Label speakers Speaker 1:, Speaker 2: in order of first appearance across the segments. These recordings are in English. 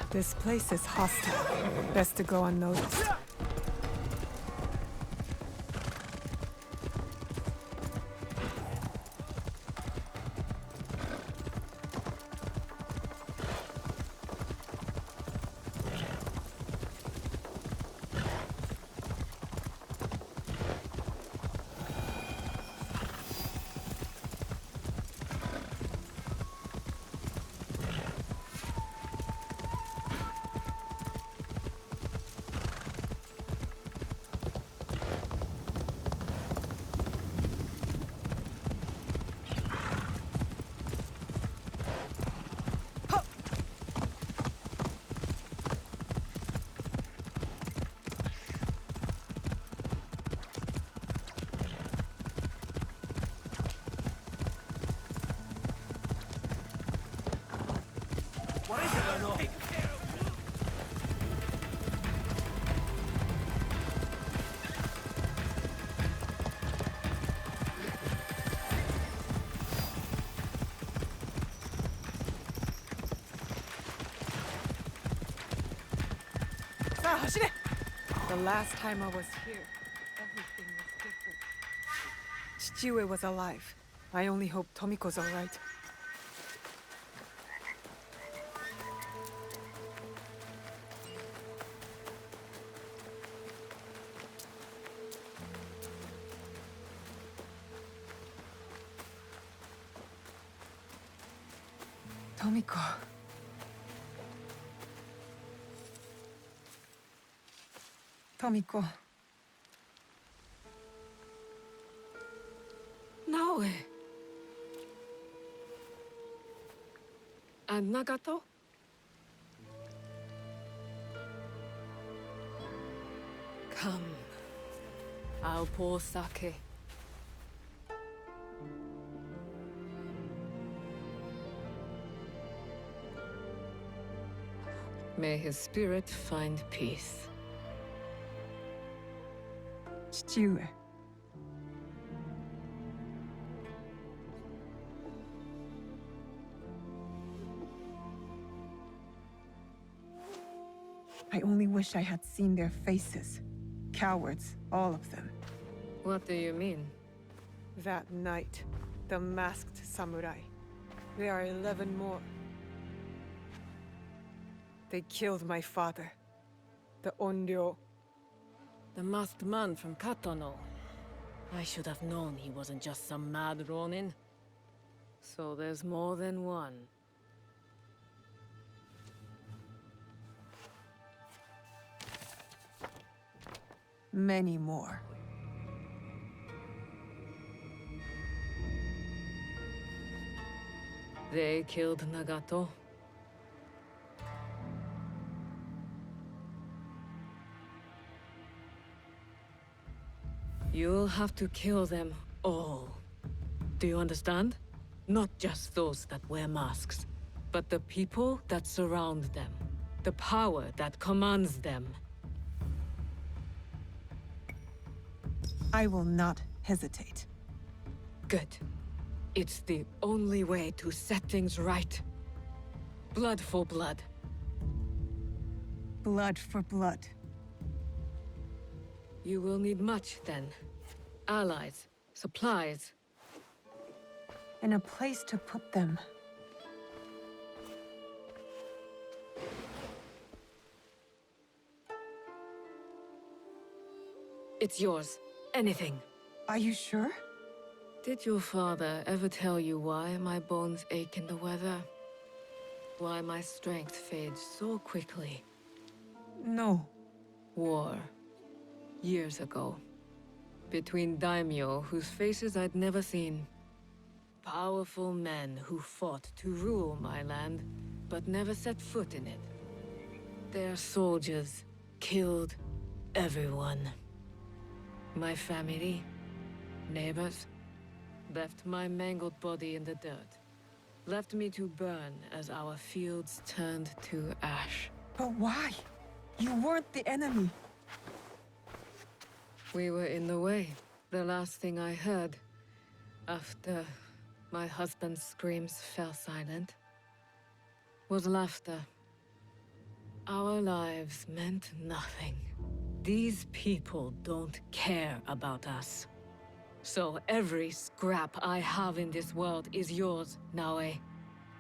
Speaker 1: This place is hostile. Best to go unnoticed. The last time I was here, everything was different. Chichiue was alive. I only hope Tomiko's alright. Tomiko. Tomiko.
Speaker 2: Naoe. And Nagato? Come. I'll pour sake. May his spirit find peace.
Speaker 1: Chichiue. I only wish I had seen their faces. Cowards, all of them.
Speaker 2: What do you mean?
Speaker 1: That night, the masked samurai. There are 11 more. They killed my father. The Onryo.
Speaker 2: The masked man from Katono. I should have known he wasn't just some mad ronin. So there's more than one.
Speaker 1: Many more.
Speaker 2: They killed Nagato. You'll have to kill them all. Do you understand? Not just those that wear masks, but the people that surround them. The power that commands them.
Speaker 1: I will not hesitate.
Speaker 2: Good. It's the only way to set things right. Blood for blood.
Speaker 1: Blood for blood.
Speaker 2: You will need much, then. Allies, supplies.
Speaker 1: And a place to put them.
Speaker 2: It's yours. Anything.
Speaker 1: Are you sure?
Speaker 2: Did your father ever tell you why my bones ache in the weather? Why my strength fades so quickly?
Speaker 1: No.
Speaker 2: War. Years ago. Between daimyo whose faces I'd never seen. Powerful men who fought to rule my land, but never set foot in it. Their soldiers killed everyone. My family, neighbors, left my mangled body in the dirt. Left me to burn as our fields turned to ash.
Speaker 1: But why? You weren't the enemy.
Speaker 2: We were in the way. The last thing I heard, after my husband's screams fell silent, was laughter. Our lives meant nothing. These people don't care about us. So every scrap I have in this world is yours, Naoe.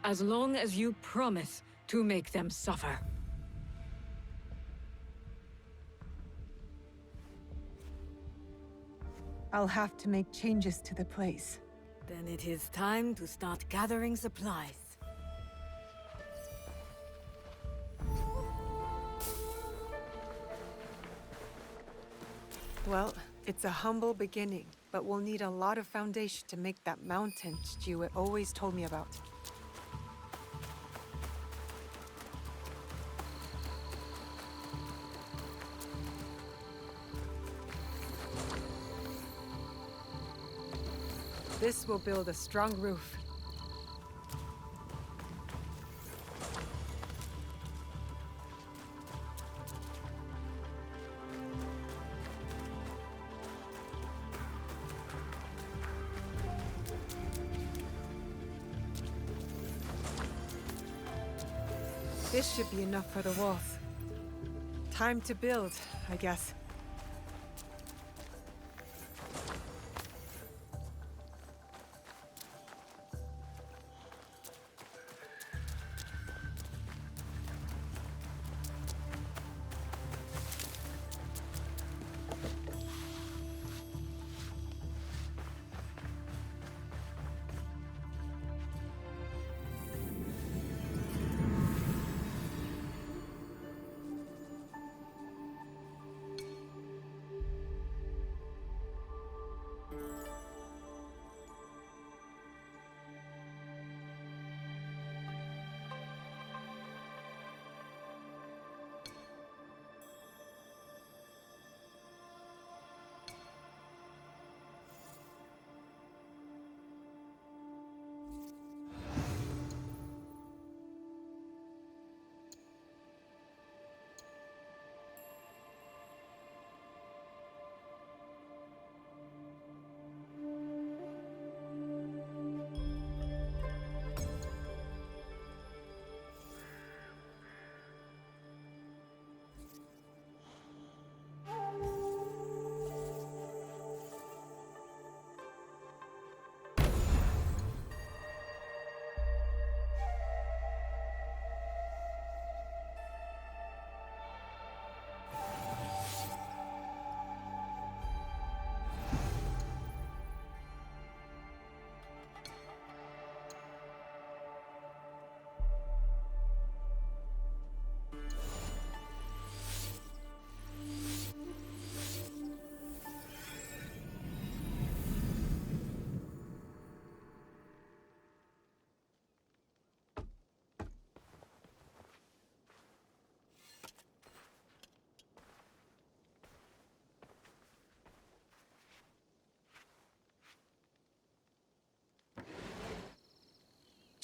Speaker 2: As long as you promise to make them suffer.
Speaker 1: I'll have to make changes to the place.
Speaker 2: Then it is time to start gathering supplies.
Speaker 1: Well, it's a humble beginning, but we'll need a lot of foundation to make that mountain Chichiue always told me about. This will build a strong roof. This should be enough for the walls. Time to build, I guess.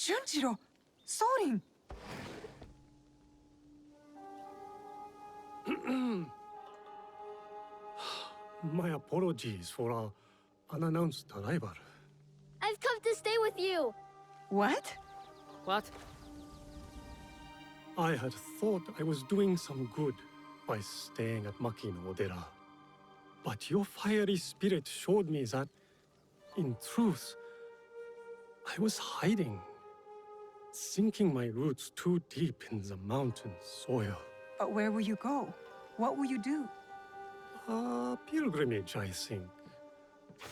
Speaker 1: Junjiro! Sorin!
Speaker 3: My apologies for our unannounced arrival.
Speaker 4: I've come to stay with you!
Speaker 1: What?
Speaker 2: What?
Speaker 3: I had thought I was doing some good by staying at Maki no Odera. But your fiery spirit showed me that, in truth, I was hiding, sinking my roots too deep in the mountain soil.
Speaker 1: But where will you go? What will you do?
Speaker 3: A pilgrimage, I think.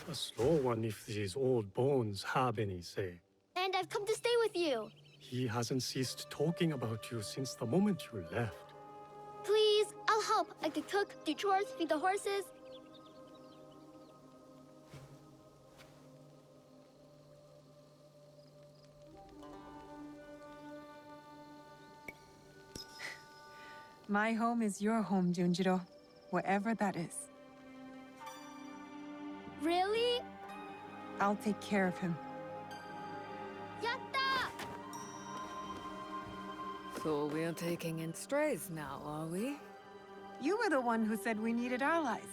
Speaker 3: A slow one if these old bones have any say.
Speaker 4: And I've come to stay with you!
Speaker 3: He hasn't ceased talking about you since the moment you left.
Speaker 4: Please, I'll help. I could cook, do chores, feed the horses.
Speaker 1: My home is your home, Junjiro. Wherever that is.
Speaker 4: Really?
Speaker 1: I'll take care of him.
Speaker 4: Yatta!
Speaker 2: So we're taking in strays now, are we?
Speaker 1: You were the one who said we needed allies.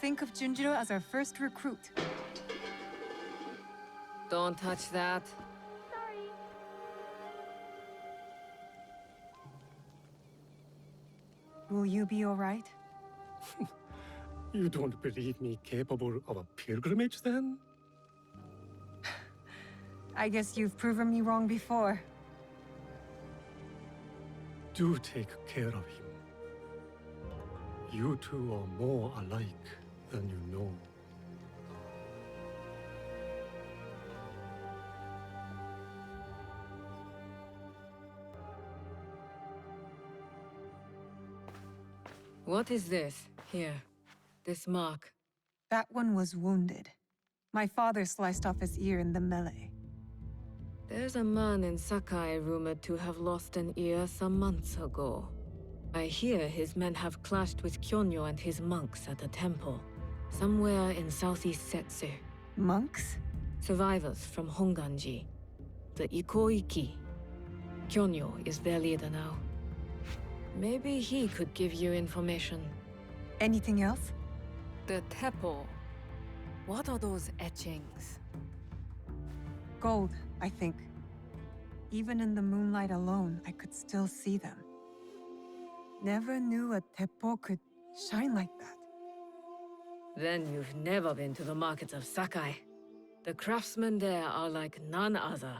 Speaker 1: Think of Junjiro as our first recruit.
Speaker 2: Don't touch that.
Speaker 4: Sorry.
Speaker 1: Will you be alright?
Speaker 3: You don't believe me capable of a pilgrimage, then?
Speaker 1: I guess you've proven me wrong before.
Speaker 3: Do take care of him. You two are more alike than you know.
Speaker 2: What is this? Here. This mark.
Speaker 1: That one was wounded. My father sliced off his ear in the melee.
Speaker 2: There's a man in Sakai rumored to have lost an ear some months ago. I hear his men have clashed with Kyonyo and his monks at a temple, somewhere in southeast Setsu.
Speaker 1: Monks?
Speaker 2: Survivors from Honganji, the Ikoiki. Kyonyo is their leader now. Maybe he could give you information.
Speaker 1: Anything else?
Speaker 5: The Teppo. What are those etchings?
Speaker 1: Gold, I think. Even in the moonlight alone, I could still see them. Never knew a teppo could shine like that.
Speaker 2: Then you've never been to the markets of Sakai. The craftsmen there are like none other.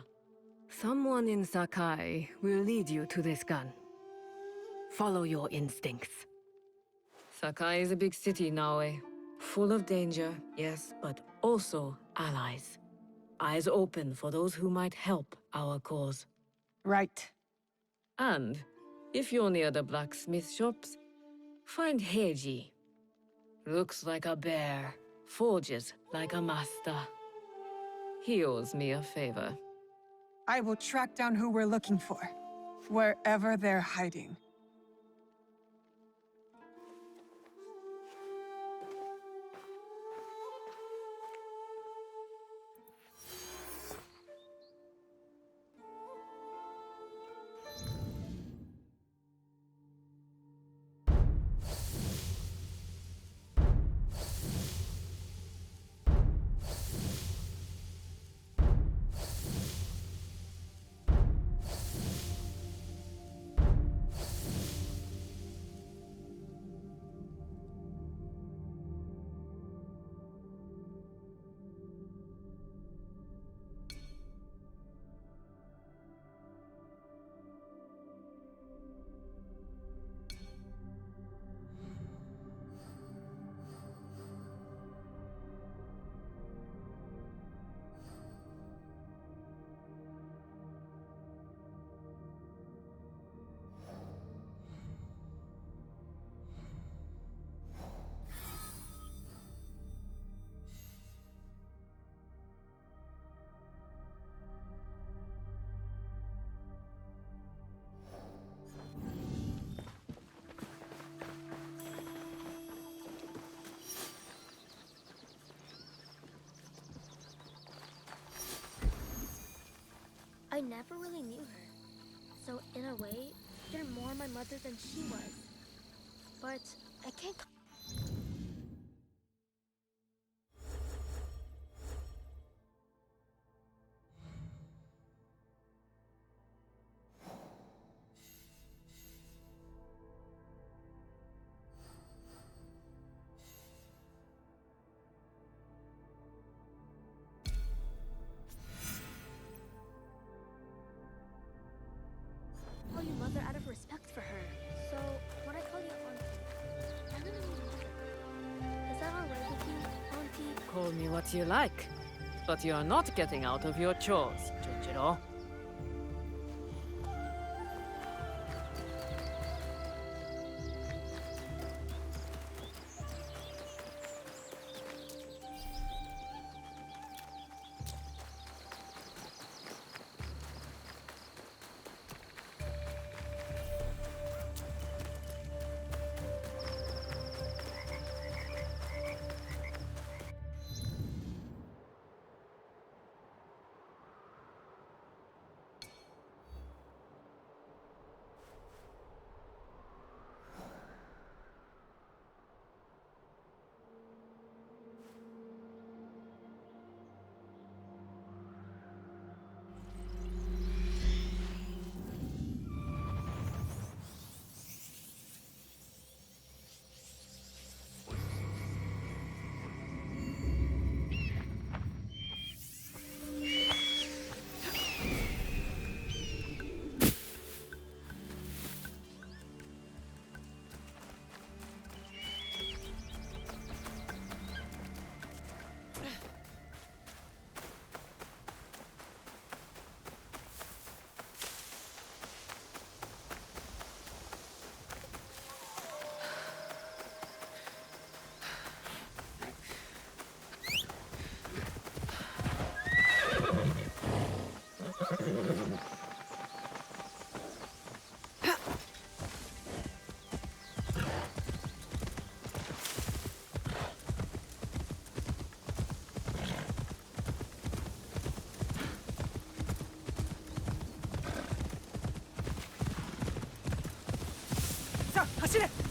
Speaker 2: Someone in Sakai will lead you to this gun. Follow your instincts. Sakai is a big city, Naoe. Full of danger, yes, but also allies. Eyes open for those who might help our cause.
Speaker 1: Right.
Speaker 2: And, if you're near the blacksmith shops, find Heiji. Looks like a bear, forges like a master. He owes me a favor.
Speaker 1: I will track down who we're looking for, wherever they're hiding.
Speaker 4: I never really knew her. So in a way, you're more my mother than she was. But I can't. Call you mother out of respect for her. So when I call you auntie, I'm gonna mean mother. Is that alright with you, auntie?
Speaker 5: Call me what you like. But you're not getting out of your chores, Junjiro.
Speaker 6: 走れ。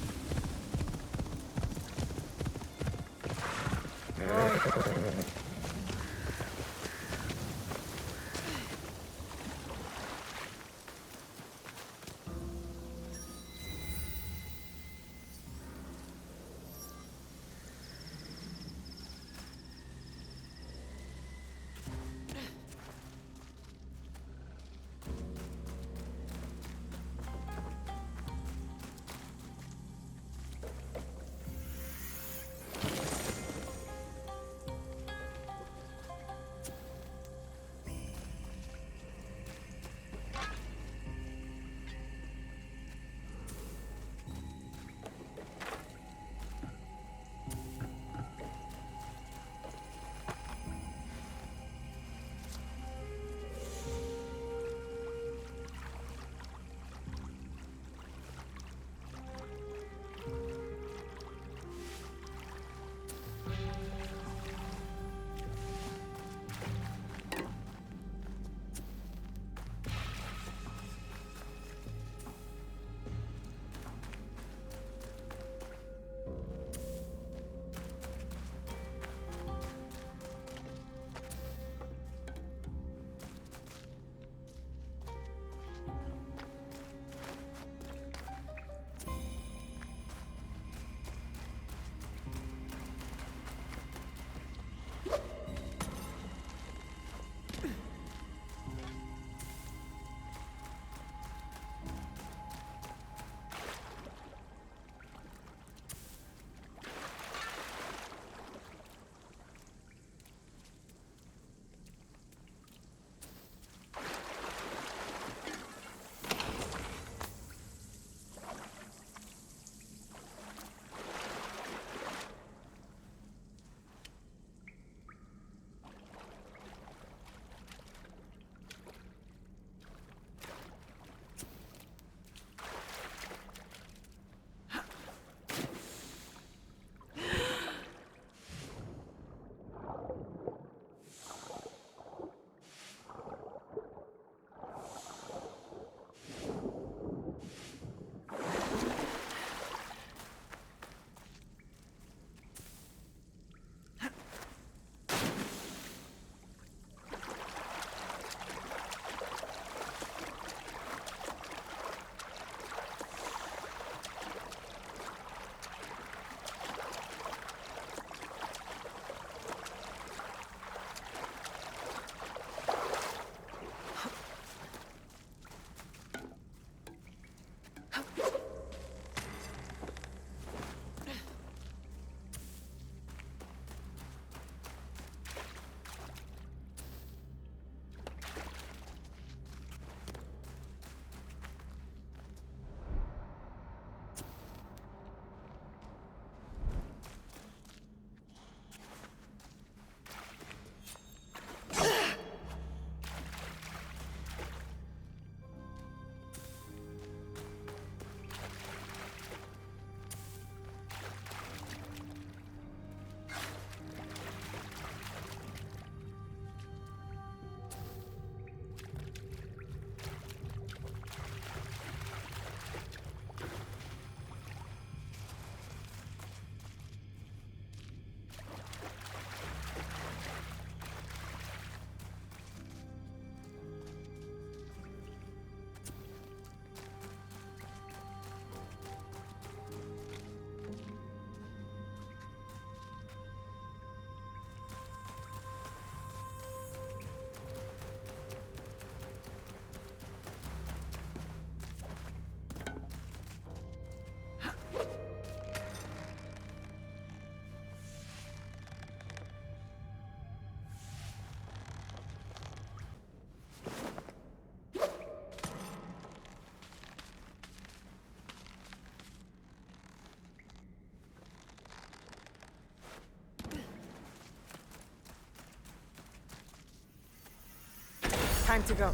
Speaker 1: Time to go.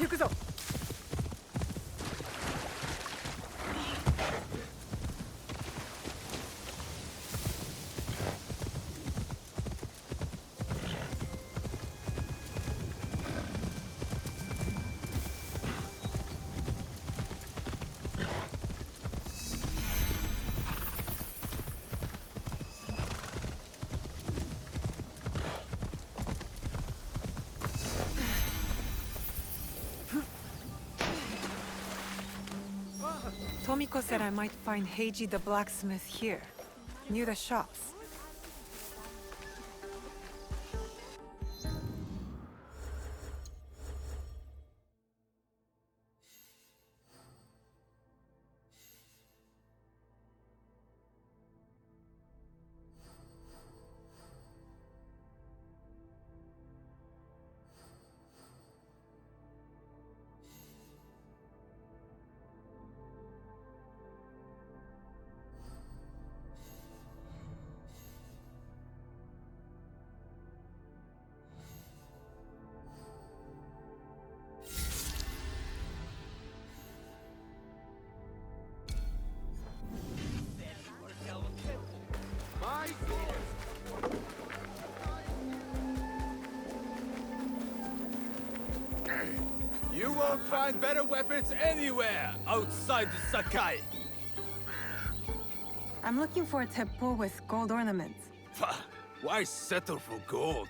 Speaker 1: 行くぞ。Tomiko said I might find Heiji the blacksmith here, near the shops.
Speaker 6: You won't find better weapons anywhere outside the Sakai.
Speaker 1: I'm looking for a teppo with gold ornaments.
Speaker 6: Why settle for gold?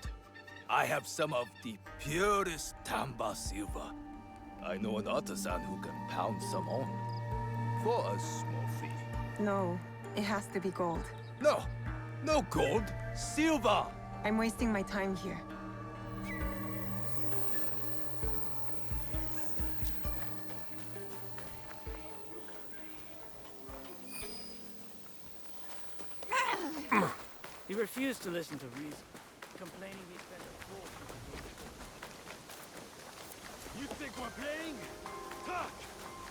Speaker 6: I have some of the purest Tamba silver. I know an artisan who can pound some on for a small fee.
Speaker 1: No, it has to be gold.
Speaker 6: No, no gold, silver.
Speaker 1: I'm wasting my time here.
Speaker 7: He refused to listen to reason, complaining he spent a fortune.
Speaker 6: You think we're playing? Talk,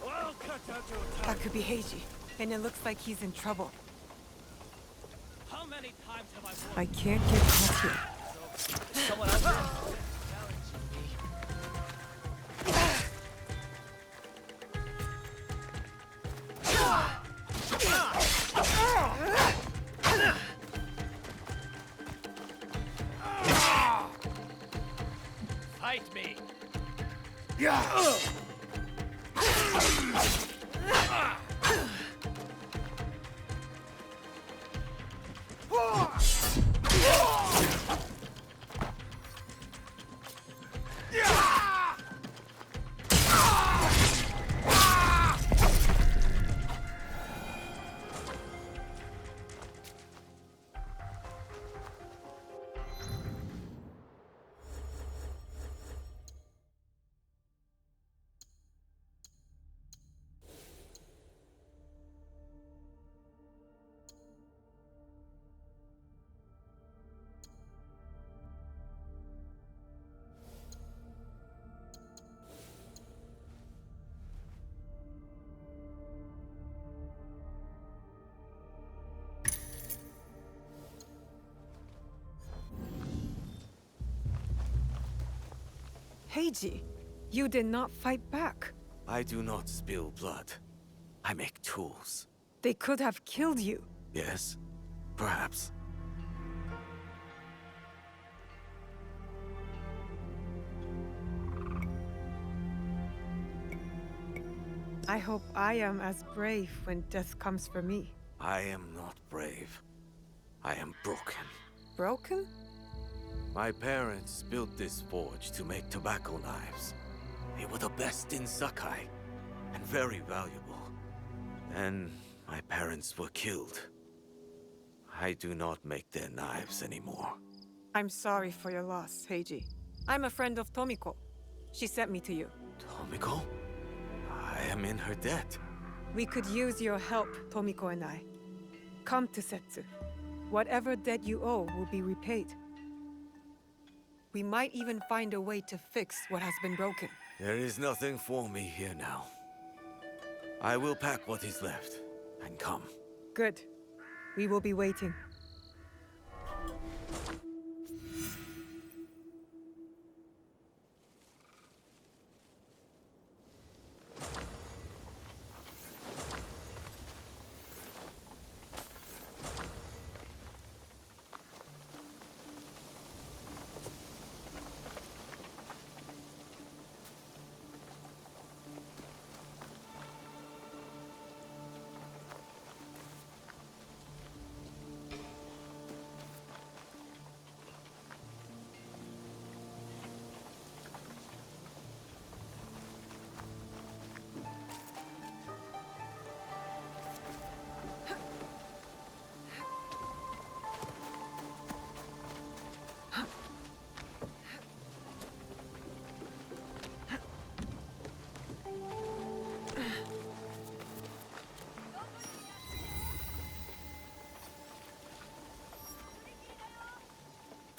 Speaker 6: or I'll cut out your tongue.
Speaker 1: That could be Heiji, and it looks like he's in trouble.
Speaker 7: How many times have I won?
Speaker 1: I can't get caught here.
Speaker 7: Someone else challenging me. Fight me!
Speaker 1: Heiji, you did not fight back.
Speaker 8: I do not spill blood. I make tools.
Speaker 1: They could have killed you.
Speaker 8: Yes, perhaps.
Speaker 1: I hope I am as brave when death comes for me.
Speaker 8: I am not brave. I am broken.
Speaker 1: Broken?
Speaker 8: My parents built this forge to make tobacco knives. They were the best in Sakai, and very valuable. Then my parents were killed. I do not make their knives anymore.
Speaker 1: I'm sorry for your loss, Heiji. I'm a friend of Tomiko. She sent me to you.
Speaker 8: Tomiko? I am in her debt.
Speaker 1: We could use your help, Tomiko and I. Come to Setsu. Whatever debt you owe will be repaid. We might even find a way to fix what has been broken.
Speaker 8: There is nothing for me here now. I will pack what is left and come.
Speaker 1: Good. We will be waiting.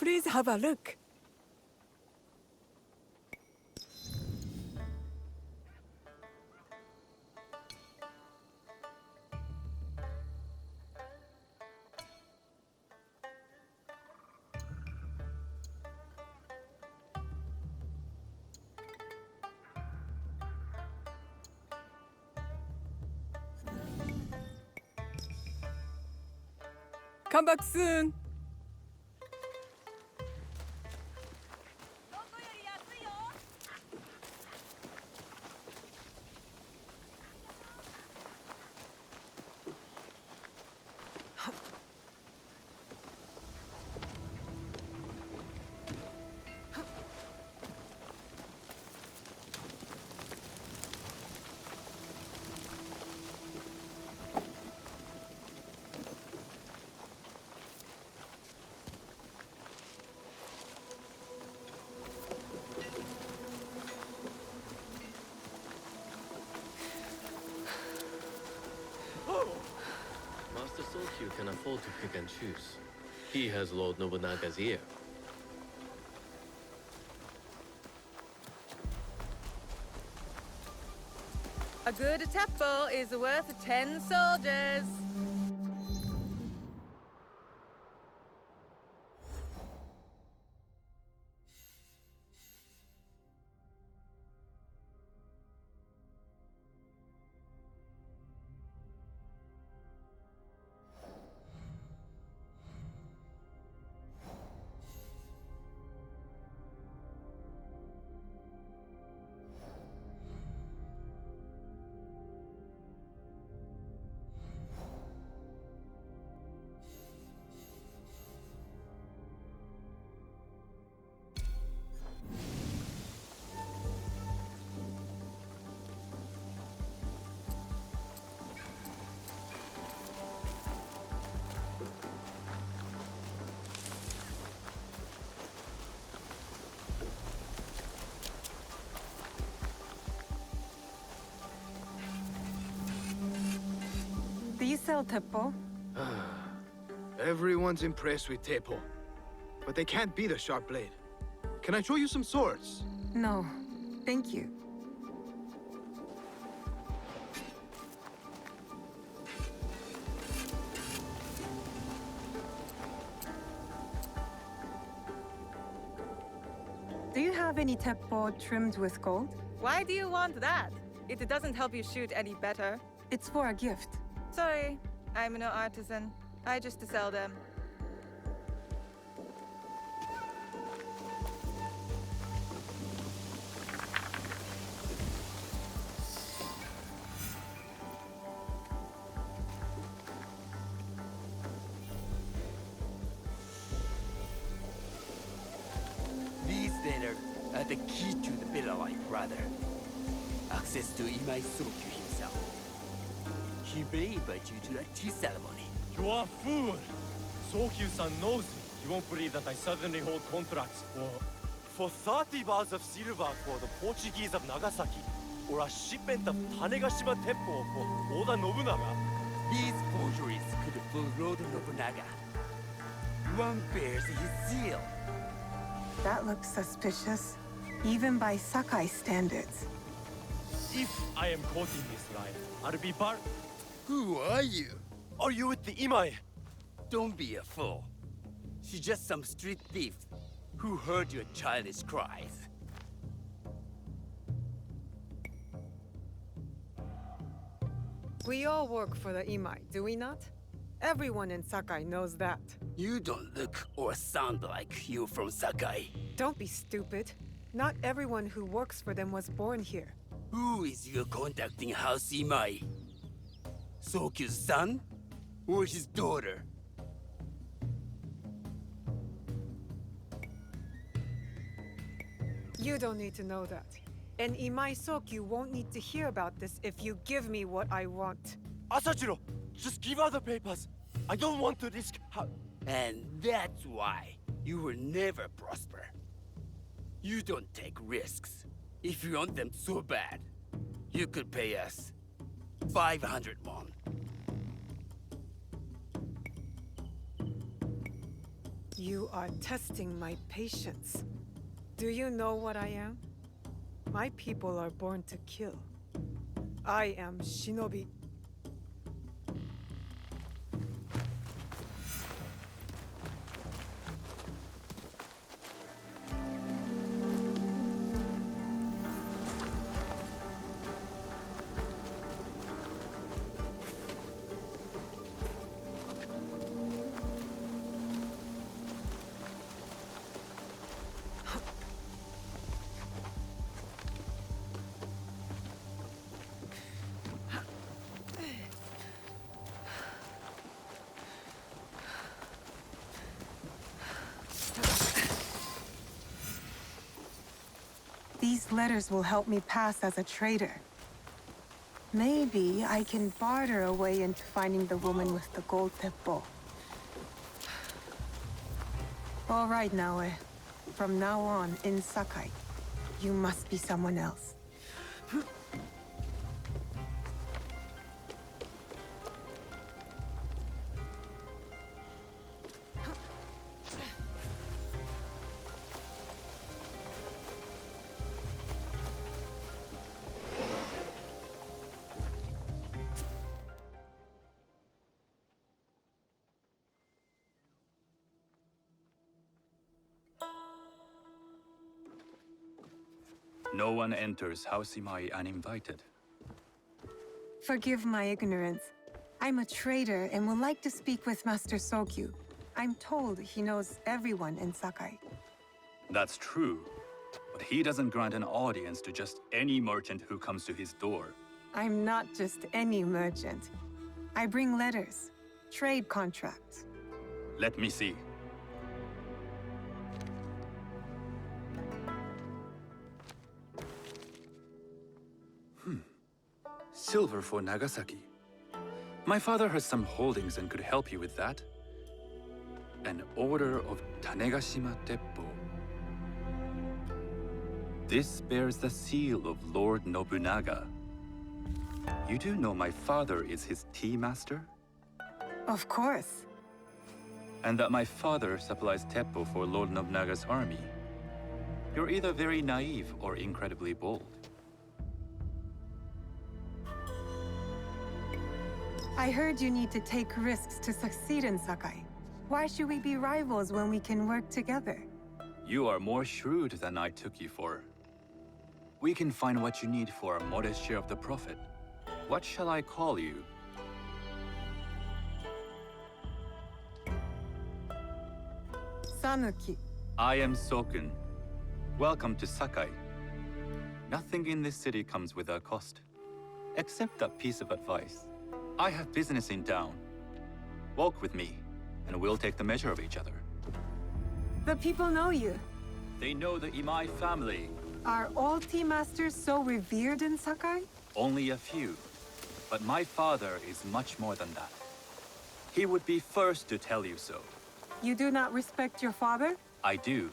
Speaker 1: Please have a look. Come back soon.
Speaker 9: Master Sokyu can afford to pick and choose. He has Lord Nobunaga's ear.
Speaker 5: A good temple is worth 10 soldiers.
Speaker 1: Do you sell teppo?
Speaker 10: Everyone's impressed with Teppo, but they can't beat a sharp blade. Can I show you some swords?
Speaker 1: No, thank you. Do you have any teppo trimmed with gold?
Speaker 5: Why do you want that? It doesn't help you shoot any better.
Speaker 1: It's for a gift.
Speaker 5: Sorry, I'm no artisan. I just sell them.
Speaker 7: These then are the key to the better life, brother. Access to Imai Sokyu himself. He may invite you to a tea ceremony.
Speaker 11: You are a fool! Sokyu-san knows me. You won't believe that I suddenly hold contracts for 30 bars of silver for the Portuguese of Nagasaki, or a shipment of Tanegashima Teppo for Oda Nobunaga.
Speaker 7: These forgeries could fool Lord Nobunaga. One bears his seal.
Speaker 1: That looks suspicious, even by Sakai standards.
Speaker 11: If I am caught in this lie, I'll be bar-
Speaker 7: Who are you?
Speaker 11: Are you with the Imai?
Speaker 7: Don't be a fool. She's just some street thief who heard your childish cries.
Speaker 1: We all work for the Imai, do we not? Everyone in Sakai knows that.
Speaker 7: You don't look or sound like you from Sakai.
Speaker 1: Don't be stupid. Not everyone who works for them was born here.
Speaker 7: Who is your conducting house Imai? Sokyu's son? Or his daughter?
Speaker 1: You don't need to know that. And Imai Sokyu won't need to hear about this if you give me what I want.
Speaker 11: Asachiro, just give her the papers. I don't want to risk
Speaker 7: And that's why you will never prosper. You don't take risks. If you want them so bad, you could pay us 500 won.
Speaker 1: You are testing my patience. Do you know what I am? My people are born to kill. I am shinobi. These letters will help me pass as a traitor. Maybe I can barter a way into finding the woman with the gold teppo. All right, Naoe. From now on, in Sakai, you must be someone else.
Speaker 12: No one enters House Imai uninvited.
Speaker 1: Forgive my ignorance. I'm a trader and would like to speak with Master Sokyu. I'm told he knows everyone in Sakai.
Speaker 12: That's true, but he doesn't grant an audience to just any merchant who comes to his door.
Speaker 1: I'm not just any merchant. I bring letters, trade contracts.
Speaker 12: Let me see. Silver for Nagasaki. My father has some holdings and could help you with that. An order of Tanegashima Teppo. This bears the seal of Lord Nobunaga. You do know my father is his tea master?
Speaker 1: Of course.
Speaker 12: And that my father supplies Teppo for Lord Nobunaga's army. You're either very naive or incredibly bold.
Speaker 1: I heard you need to take risks to succeed in Sakai. Why should we be rivals when we can work together?
Speaker 12: You are more shrewd than I took you for. We can find what you need for a modest share of the profit. What shall I call you?
Speaker 1: Sanuki.
Speaker 12: I am Sokun. Welcome to Sakai. Nothing in this city comes without cost. Except that piece of advice. I have business in town. Walk with me, and we'll take the measure of each other.
Speaker 1: The people know you.
Speaker 12: They know the Imai family.
Speaker 1: Are all tea masters so revered in Sakai?
Speaker 12: Only a few. But my father is much more than that. He would be first to tell you so.
Speaker 1: You do not respect your father?
Speaker 12: I do.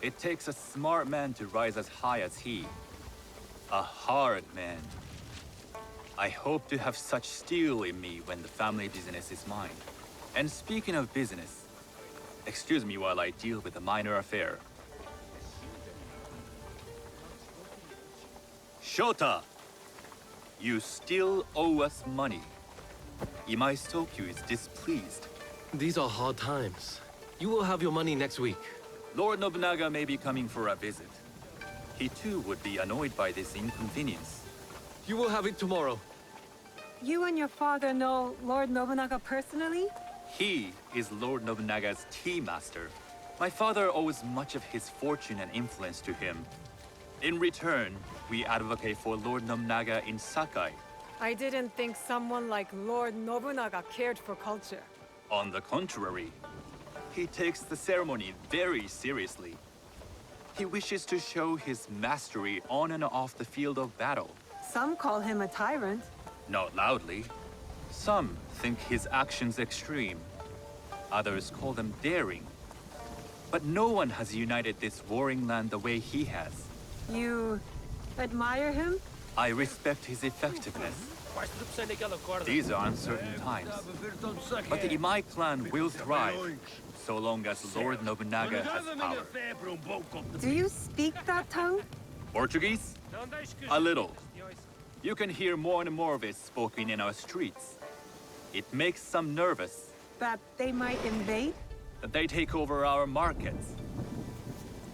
Speaker 12: It takes a smart man to rise as high as he. A hard man. I hope to have such steel in me when the family business is mine. And speaking of business, excuse me while I deal with a minor affair. Shota! You still owe us money. Imai Sokyu is displeased.
Speaker 9: These are hard times. You will have your money next week.
Speaker 12: Lord Nobunaga may be coming for a visit. He too would be annoyed by this inconvenience.
Speaker 9: You will have it tomorrow.
Speaker 1: You and your father know Lord Nobunaga personally?
Speaker 12: He is Lord Nobunaga's tea master. My father owes much of his fortune and influence to him. In return, we advocate for Lord Nobunaga in Sakai.
Speaker 1: I didn't think someone like Lord Nobunaga cared for culture.
Speaker 12: On the contrary, he takes the ceremony very seriously. He wishes to show his mastery on and off the field of battle.
Speaker 1: Some call him a tyrant.
Speaker 12: Not loudly. Some think his actions extreme. Others call them daring. But no one has united this warring land the way he has.
Speaker 1: You admire him?
Speaker 12: I respect his effectiveness. These are uncertain times. But the Imai clan will thrive, so long as Lord Nobunaga has power.
Speaker 1: Do you speak that tongue?
Speaker 12: Portuguese? A little. You can hear more and more of it spoken in our streets. It makes some nervous.
Speaker 1: That they might invade?
Speaker 12: That they take over our markets.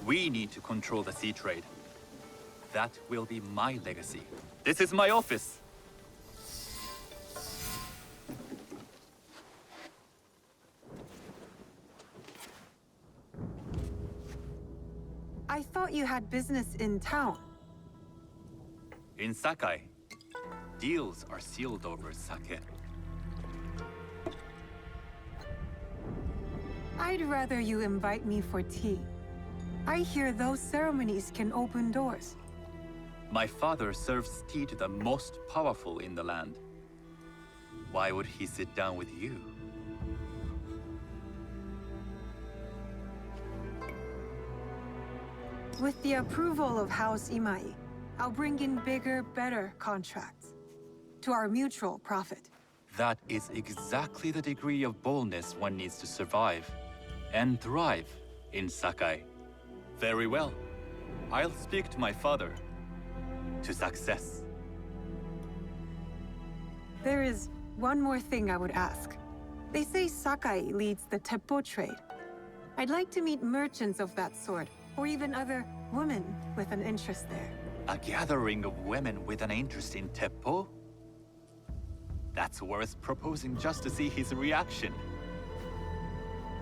Speaker 12: We need to control the sea trade. That will be my legacy. This is my office.
Speaker 1: I thought you had business in town.
Speaker 12: In Sakai, deals are sealed over sake.
Speaker 1: I'd rather you invite me for tea. I hear those ceremonies can open doors.
Speaker 12: My father serves tea to the most powerful in the land. Why would he sit down with you?
Speaker 1: With the approval of House Imai, I'll bring in bigger, better contracts. To our mutual profit.
Speaker 12: That is exactly the degree of boldness one needs to survive and thrive in Sakai. Very well. I'll speak to my father. To success.
Speaker 1: There is one more thing I would ask. They say Sakai leads the teppo trade. I'd like to meet merchants of that sort, or even other women with an interest there.
Speaker 12: A gathering of women with an interest in teppo? That's worth proposing just to see his reaction.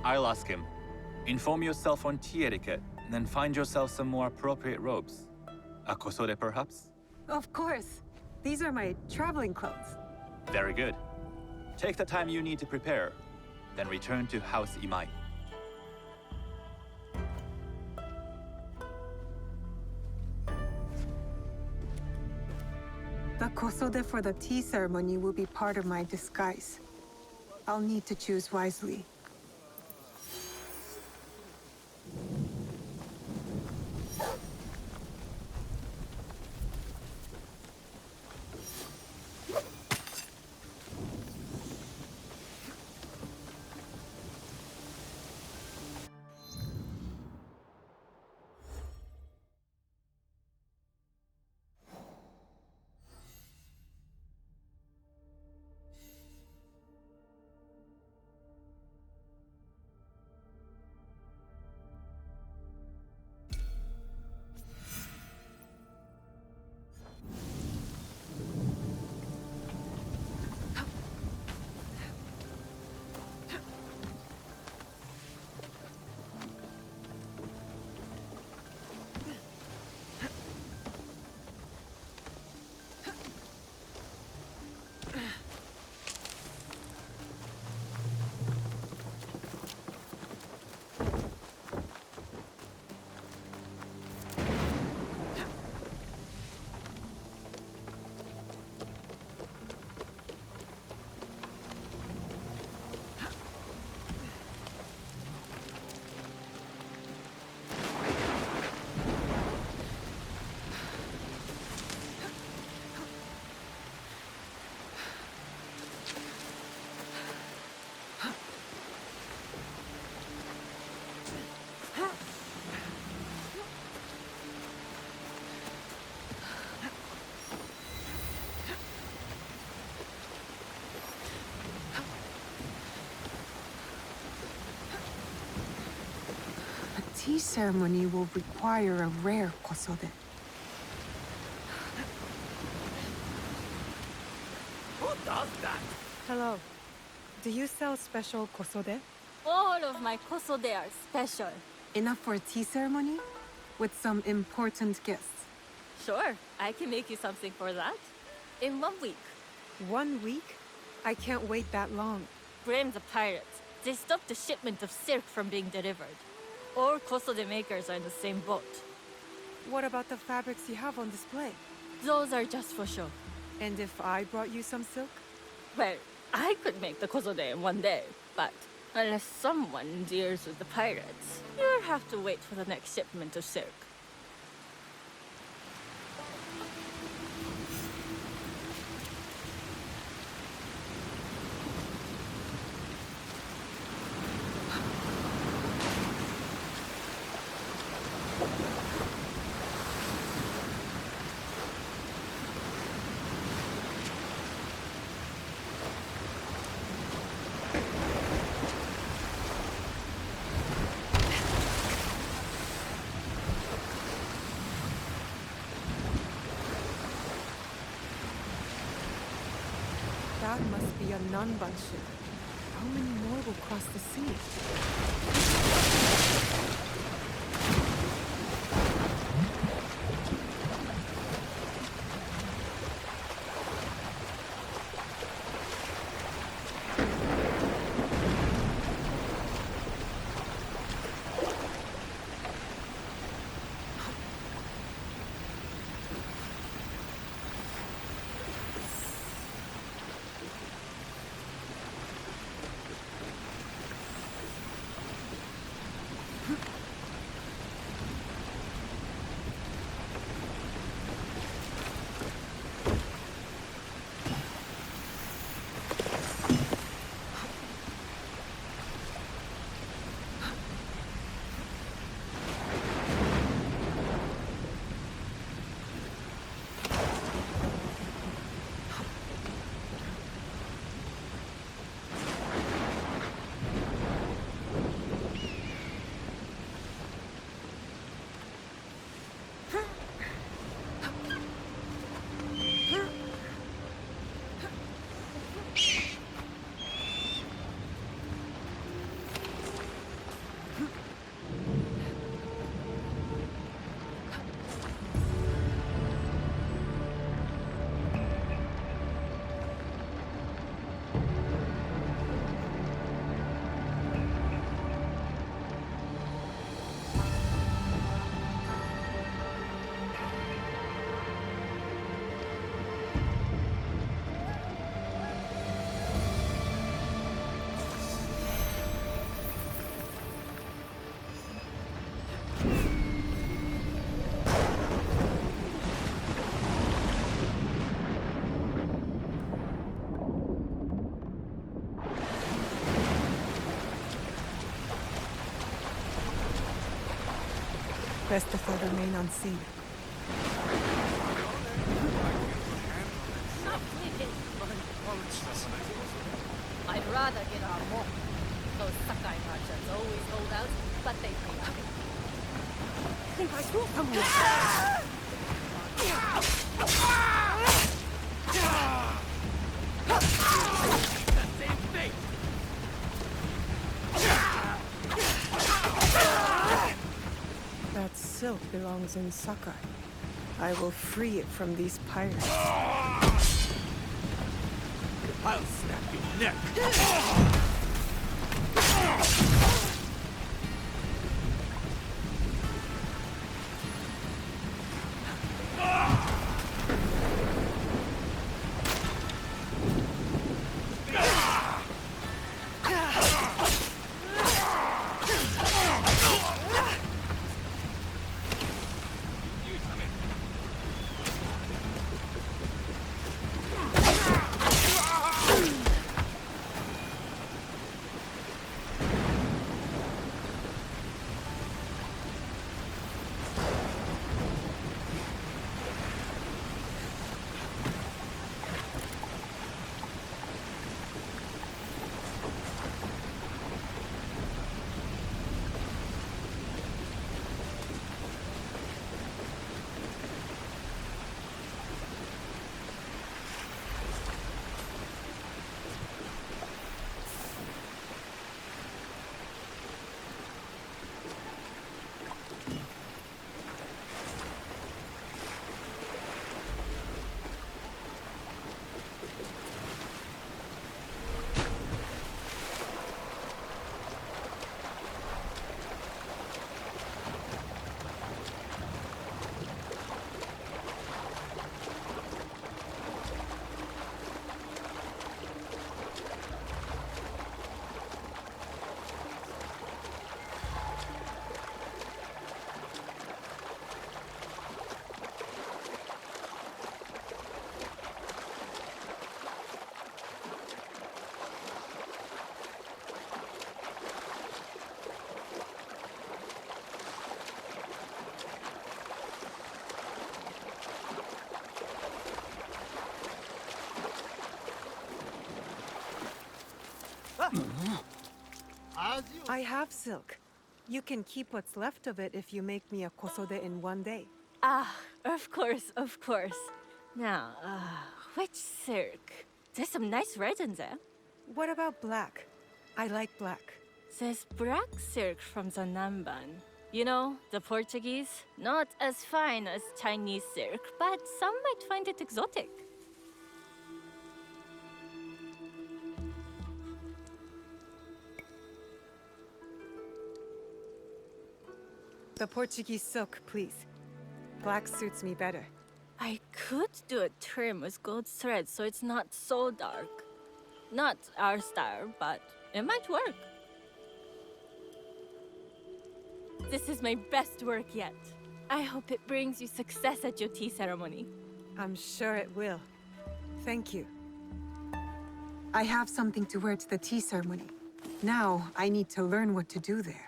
Speaker 12: I'll ask him. Inform yourself on tea etiquette, then find yourself some more appropriate robes. A kosode, perhaps?
Speaker 1: Of course. These are my traveling clothes.
Speaker 12: Very good. Take the time you need to prepare, then return to House Imai.
Speaker 1: The kosode for the tea ceremony will be part of my disguise. I'll need to choose wisely. The tea ceremony will require a rare kosode.
Speaker 7: Who does that?
Speaker 1: Hello. Do you sell special kosode?
Speaker 13: All of my kosode are special.
Speaker 1: Enough for a tea ceremony? With some important guests.
Speaker 13: Sure, I can make you something for that. In 1 week.
Speaker 1: 1 week? I can't wait that long.
Speaker 13: Blame the pirates. They stopped the shipment of silk from being delivered. All kosode makers are in the same boat.
Speaker 1: What about the fabrics you have on display?
Speaker 13: Those are just for show.
Speaker 1: And if I brought you some silk?
Speaker 13: Well, I could make the kosode in 1 day, but unless someone deals with the pirates, you'll have to wait for the next shipment of silk.
Speaker 1: That must be a Nanban ship. How many more will cross the sea? Best if I remain unseen.
Speaker 13: I'd rather get our more. Those Sakai merchants always hold out, but they pay nothing.
Speaker 1: I think I saw someone. That silk belongs in Sakai. I will free it from these pirates.
Speaker 6: I'll snap your neck.
Speaker 1: I have silk. You can keep what's left of it if you make me a kosode in one day.
Speaker 13: Ah, of course, of course. Now, which silk? There's some nice red in there.
Speaker 1: What about black? I like black.
Speaker 13: There's black silk from the Namban. You know, the Portuguese. Not as fine as Chinese silk, but some might find it exotic.
Speaker 1: The Portuguese silk, please. Black suits me better.
Speaker 13: I could do a trim with gold thread so it's not so dark. Not our style, but it might work. This is my best work yet. I hope it brings you success at your tea ceremony.
Speaker 1: I'm sure it will. Thank you. I have something to wear to the tea ceremony. Now, I need to learn what to do there.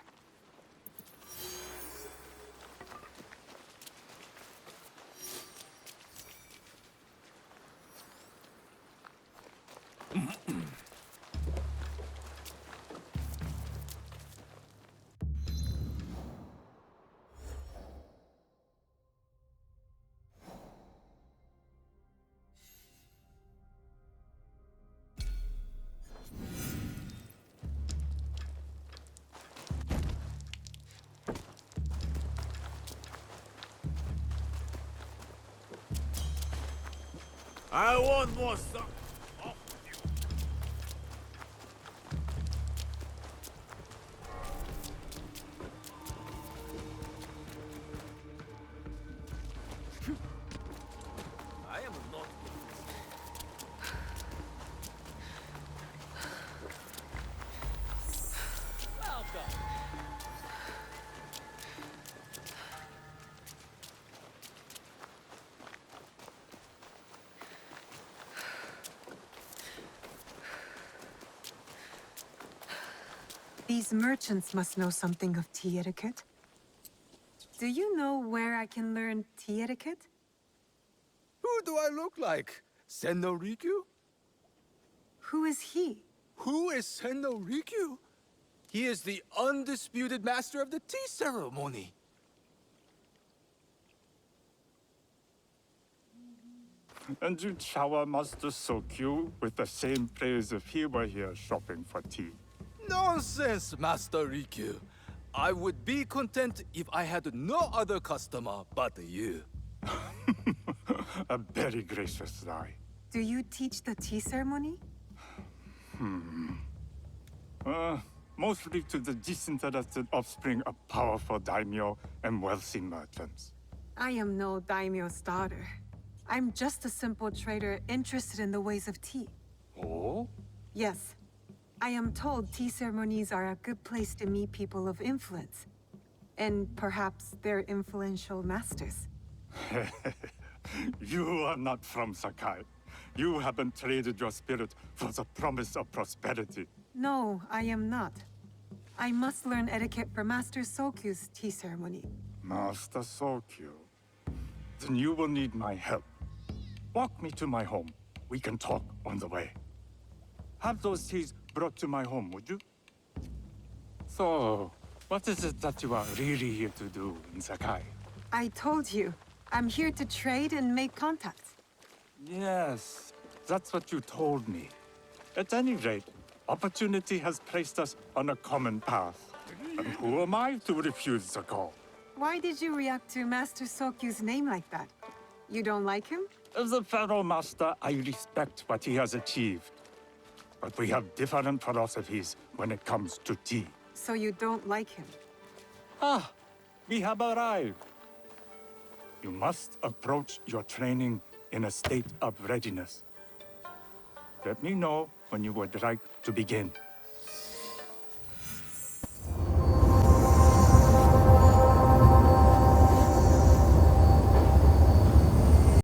Speaker 8: I want more stuff. I am not.
Speaker 11: Welcome.
Speaker 1: These merchants must know something of tea etiquette. Do you know where I can learn tea etiquette?
Speaker 6: Who do I look like? Senno Rikyu?
Speaker 1: Who is he?
Speaker 6: Who is Senno Rikyu? He is the undisputed master of the tea ceremony.
Speaker 14: And you'd shower Master Sokyu with the same praise if he were here shopping for tea.
Speaker 6: Nonsense, Master Rikyu. I would be content if I had no other customer but you.
Speaker 14: A very gracious lie.
Speaker 1: Do you teach the tea ceremony?
Speaker 14: Mostly to the disinterested offspring of powerful daimyo and wealthy merchants.
Speaker 1: I am no daimyo's daughter. I'm just a simple trader interested in the ways of tea.
Speaker 14: Oh?
Speaker 1: Yes. I am told tea ceremonies are a good place to meet people of influence. And perhaps their influential masters.
Speaker 14: You are not from Sakai. You haven't traded your spirit for the promise of prosperity.
Speaker 1: No, I am not. I must learn etiquette for Master Sokyu's tea ceremony.
Speaker 14: Master Sokyu. Then you will need my help. Walk me to my home. We can talk on the way. Have those teas brought to my home, would you? So, what is it that you are really here to do in Sakai?
Speaker 1: I told you, I'm here to trade and make contacts.
Speaker 14: Yes, that's what you told me. At any rate, opportunity has placed us on a common path. And who am I to refuse the call?
Speaker 1: Why did you react to Master Sokyu's name like that? You don't like him?
Speaker 14: As a Pharaoh Master, I respect what he has achieved. But we have different philosophies when it comes to tea.
Speaker 1: So you don't like him?
Speaker 14: Ah, we have arrived. You must approach your training in a state of readiness. Let me know when you would like to begin.